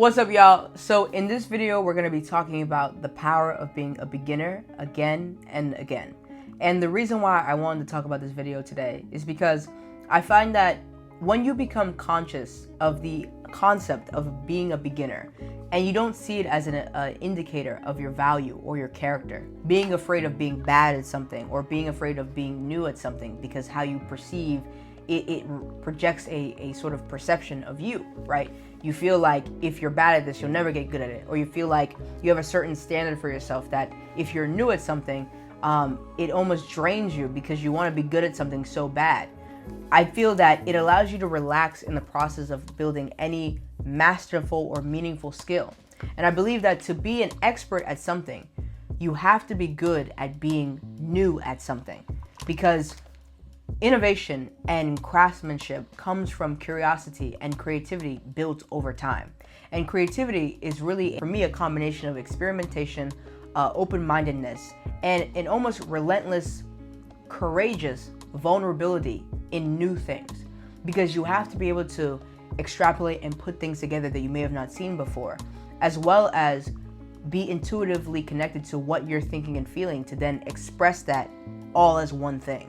What's up, y'all? So in this video, we're going to be talking about the power of being a beginner again and again. And the reason why I wanted to talk about this video today is because I find that when you become conscious of the concept of being a beginner and you don't see it as an indicator of your value or your character, being afraid of being bad at something or being afraid of being new at something because how you perceive it projects a sort of perception of you, right? You feel like if you're bad at this, you'll never get good at it. Or you feel like you have a certain standard for yourself that if you're new at something, it almost drains you because you want to be good at something so bad. I feel that it allows you to relax in the process of building any masterful or meaningful skill. And I believe that to be an expert at something, you have to be good at being new at something, because innovation and craftsmanship comes from curiosity and creativity built over time. And creativity is really, for me, a combination of experimentation, open-mindedness, and an almost relentless, courageous vulnerability in new things. Because you have to be able to extrapolate and put things together that you may have not seen before, as well as be intuitively connected to what you're thinking and feeling to then express that all as one thing,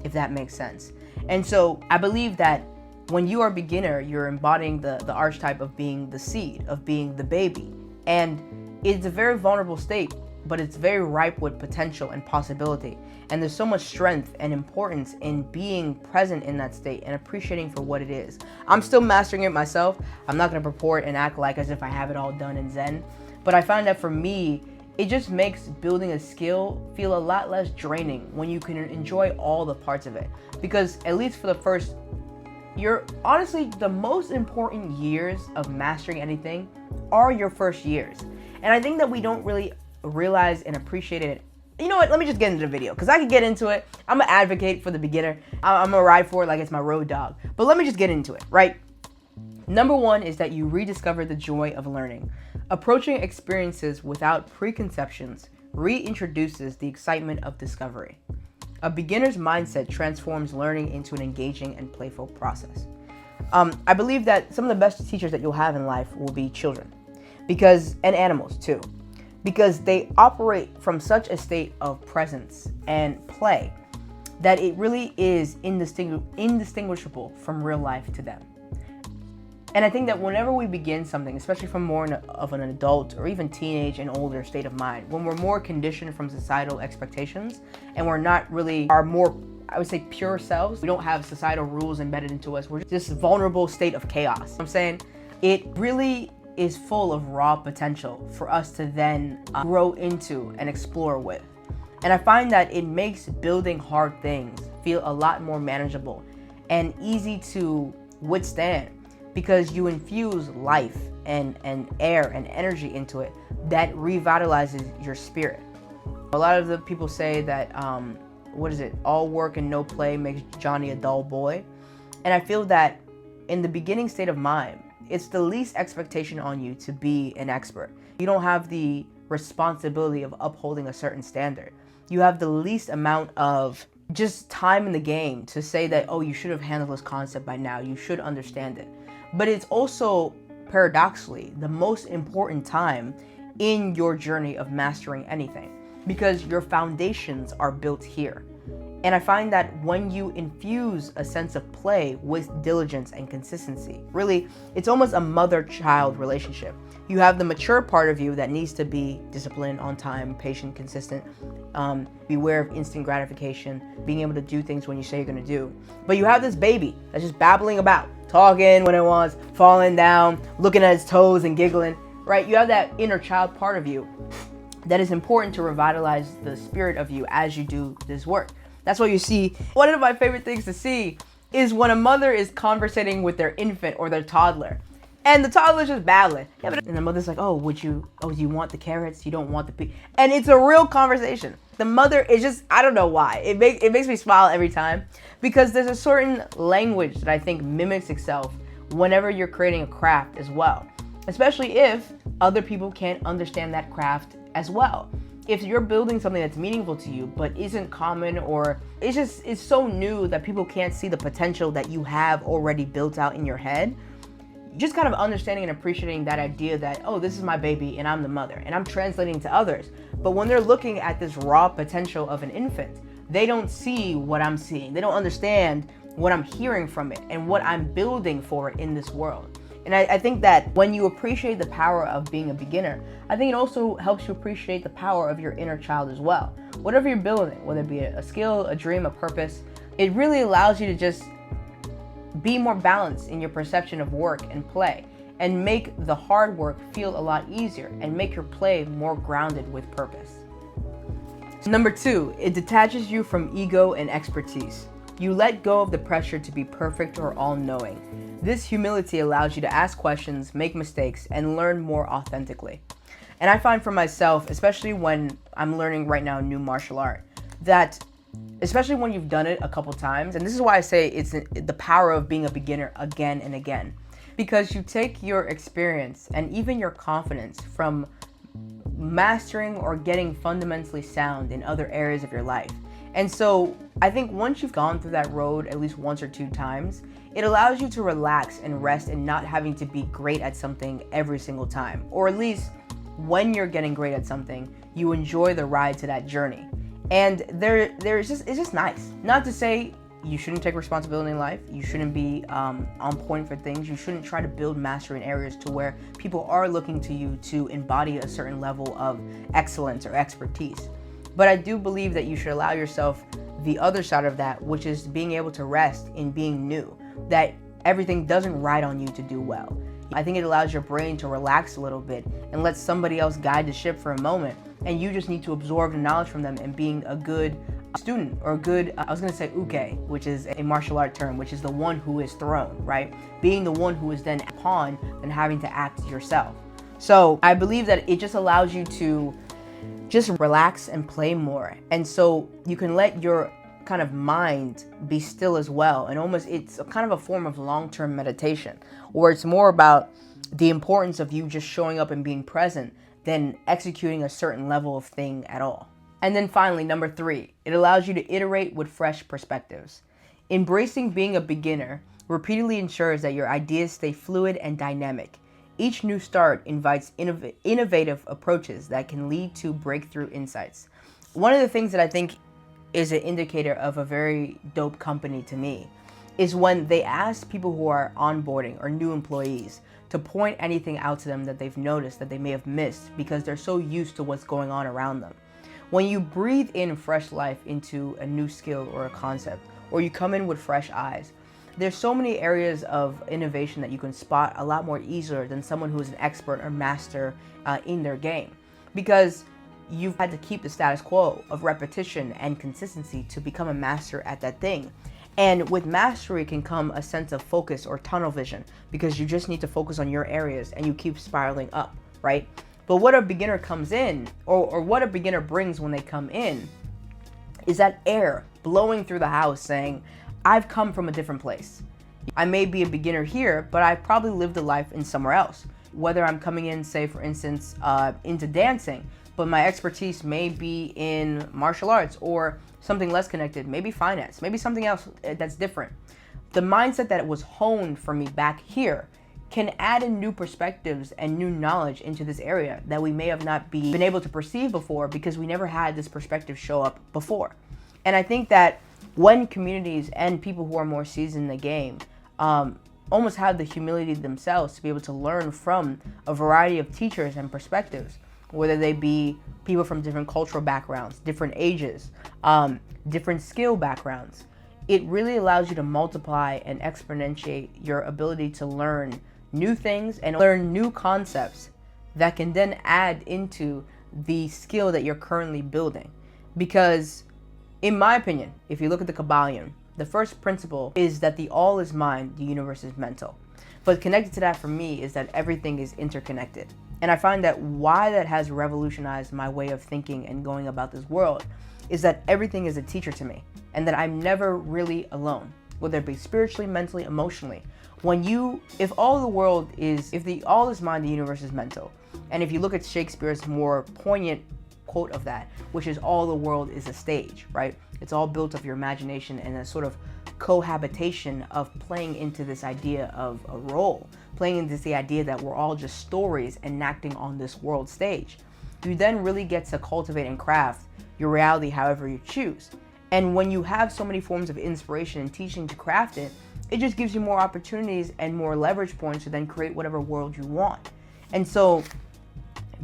if that makes sense. And so I believe that when you are a beginner, you're embodying the archetype of being the seed, of being the baby. And it's a very vulnerable state, but it's very ripe with potential and possibility. And there's so much strength and importance in being present in that state and appreciating for what it is. I'm still mastering it myself. I'm not gonna purport and act like as if I have it all done in Zen. But I find that for me, it just makes building a skill feel a lot less draining when you can enjoy all the parts of it. Because at least for the first, honestly, the most important years of mastering anything are your first years. And I think that we don't really realize and appreciate it. You know what, let me just get into the video, because I can get into it. I'm an advocate for the beginner. I'm gonna ride for it like it's my road dog. But let me just get into it, right? Number one is that you rediscover the joy of learning. Approaching experiences without preconceptions reintroduces the excitement of discovery. A beginner's mindset transforms learning into an engaging and playful process. I believe that some of the best teachers that you'll have in life will be children, and animals too, because they operate from such a state of presence and play that it really is indistinguishable from real life to them. And I think that whenever we begin something, especially from more of an adult or even teenage and older state of mind, when we're more conditioned from societal expectations and we're not really our more, I would say, pure selves, we don't have societal rules embedded into us, we're just this vulnerable state of chaos. I'm saying it really is full of raw potential for us to then grow into and explore with. And I find that it makes building hard things feel a lot more manageable and easy to withstand, because you infuse life and air and energy into it that revitalizes your spirit. A lot of the people say that, all work and no play makes Johnny a dull boy. And I feel that in the beginning state of mind, it's the least expectation on you to be an expert. You don't have the responsibility of upholding a certain standard. You have the least amount of just time in the game to say that, oh, you should have handled this concept by now, you should understand it. But it's also, paradoxically, the most important time in your journey of mastering anything, because your foundations are built here. And I find that when you infuse a sense of play with diligence and consistency, really, it's almost a mother-child relationship. You have the mature part of you that needs to be disciplined, on time, patient, consistent, beware of instant gratification, being able to do things when you say you're gonna do. But you have this baby that's just babbling about, talking when it wants, falling down, looking at its toes and giggling, right? You have that inner child part of you that is important to revitalize the spirit of you as you do this work. That's why you see, one of my favorite things to see is when a mother is conversating with their infant or their toddler, and the toddler's just babbling. And the mother's like, do you want the carrots? You don't want the pea? And it's a real conversation. The mother is just, I don't know why. It makes me smile every time, because there's a certain language that I think mimics itself whenever you're creating a craft as well, especially if other people can't understand that craft as well. If you're building something that's meaningful to you but isn't common, or it's so new that people can't see the potential that you have already built out in your head, just kind of understanding and appreciating that idea that, oh, this is my baby and I'm the mother and I'm translating to others. But when they're looking at this raw potential of an infant, they don't see what I'm seeing. They don't understand what I'm hearing from it and what I'm building for it in this world. And I think that when you appreciate the power of being a beginner, I think it also helps you appreciate the power of your inner child as well. Whatever you're building, whether it be a skill, a dream, a purpose, it really allows you to just be more balanced in your perception of work and play, and make the hard work feel a lot easier and make your play more grounded with purpose. Number 2, it detaches you from ego and expertise. You let go of the pressure to be perfect or all-knowing. This humility allows you to ask questions, make mistakes, and learn more authentically. And I find for myself, especially when I'm learning right now new martial art, that especially when you've done it a couple times, and this is why I say it's the power of being a beginner again and again, because you take your experience and even your confidence from mastering or getting fundamentally sound in other areas of your life. And so I think once you've gone through that road at least once or two times, it allows you to relax and rest and not having to be great at something every single time. Or at least when you're getting great at something, you enjoy the ride to that journey. And it's just nice. Not to say you shouldn't take responsibility in life. You shouldn't be on point for things. You shouldn't try to build mastery in areas to where people are looking to you to embody a certain level of excellence or expertise. But I do believe that you should allow yourself the other side of that, which is being able to rest in being new, that everything doesn't ride on you to do well. I think it allows your brain to relax a little bit and let somebody else guide the ship for a moment, and you just need to absorb the knowledge from them and being a good student, or a good, I was gonna say uke, which is a martial art term, which is the one who is thrown, right? Being the one who is then a pawn and having to act yourself. So I believe that it just allows you to just relax and play more. And so you can let your kind of mind be still as well. And almost it's a kind of a form of long-term meditation, where it's more about the importance of you just showing up and being present than executing a certain level of thing at all. And then finally, number 3, it allows you to iterate with fresh perspectives. Embracing being a beginner repeatedly ensures that your ideas stay fluid and dynamic. Each new start invites innovative approaches that can lead to breakthrough insights. One of the things that I think is an indicator of a very dope company to me is when they ask people who are onboarding or new employees to point anything out to them that they've noticed that they may have missed because they're so used to what's going on around them. When you breathe in fresh life into a new skill or a concept, or you come in with fresh eyes, there's so many areas of innovation that you can spot a lot more easier than someone who is an expert or master in their game, because you've had to keep the status quo of repetition and consistency to become a master at that thing. And with mastery can come a sense of focus or tunnel vision, because you just need to focus on your areas and you keep spiraling up, right? But what a beginner comes in, or what a beginner brings when they come in, is that air blowing through the house saying, I've come from a different place. I may be a beginner here, but I've probably lived a life in somewhere else. Whether I'm coming in, say for instance, into dancing, but my expertise may be in martial arts or something less connected, maybe finance, maybe something else that's different. The mindset that was honed for me back here can add in new perspectives and new knowledge into this area that we may have not been able to perceive before because we never had this perspective show up before. And I think that when communities and people who are more seasoned in the game almost have the humility themselves to be able to learn from a variety of teachers and perspectives, whether they be people from different cultural backgrounds, different ages, different skill backgrounds, it really allows you to multiply and exponentiate your ability to learn new things and learn new concepts that can then add into the skill that you're currently building. Because in my opinion, if you look at the Kabbalion, the first principle is that the all is mind, the universe is mental. But connected to that for me is that everything is interconnected. And I find that why that has revolutionized my way of thinking and going about this world is that everything is a teacher to me, and that I'm never really alone, whether it be spiritually, mentally, emotionally. If the all is mind, the universe is mental. And if you look at Shakespeare's more poignant quote of that, which is all the world is a stage, right? It's all built of your imagination and a sort of cohabitation of playing into this idea of a role, playing into the idea that we're all just stories enacting on this world stage. You then really get to cultivate and craft your reality however you choose. And when you have so many forms of inspiration and teaching to craft it, it just gives you more opportunities and more leverage points to then create whatever world you want. And so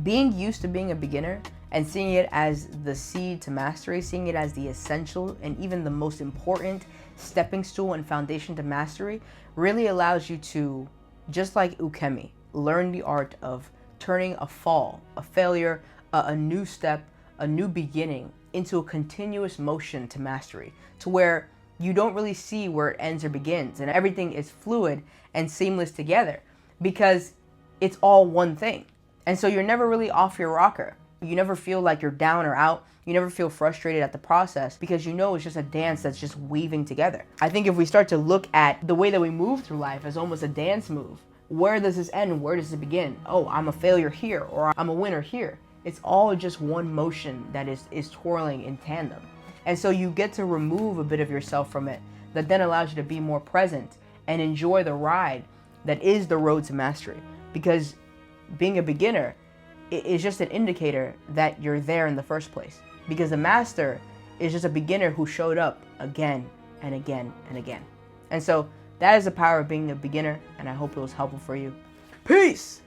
being used to being a beginner and seeing it as the seed to mastery, seeing it as the essential and even the most important stepping stool and foundation to mastery really allows you to, just like ukemi, learn the art of turning a fall, a failure, a new step, a new beginning into a continuous motion to mastery, to where you don't really see where it ends or begins and everything is fluid and seamless together because it's all one thing. And so you're never really off your rocker. You never feel like you're down or out. You never feel frustrated at the process because you know it's just a dance that's just weaving together. I think if we start to look at the way that we move through life as almost a dance move, where does this end and where does it begin? Oh, I'm a failure here or I'm a winner here. It's all just one motion that is twirling in tandem. And so you get to remove a bit of yourself from it that then allows you to be more present and enjoy the ride that is the road to mastery. Because being a beginner is just an indicator that you're there in the first place. Because the master is just a beginner who showed up again and again and again. And so that is the power of being a beginner, and I hope it was helpful for you. Peace!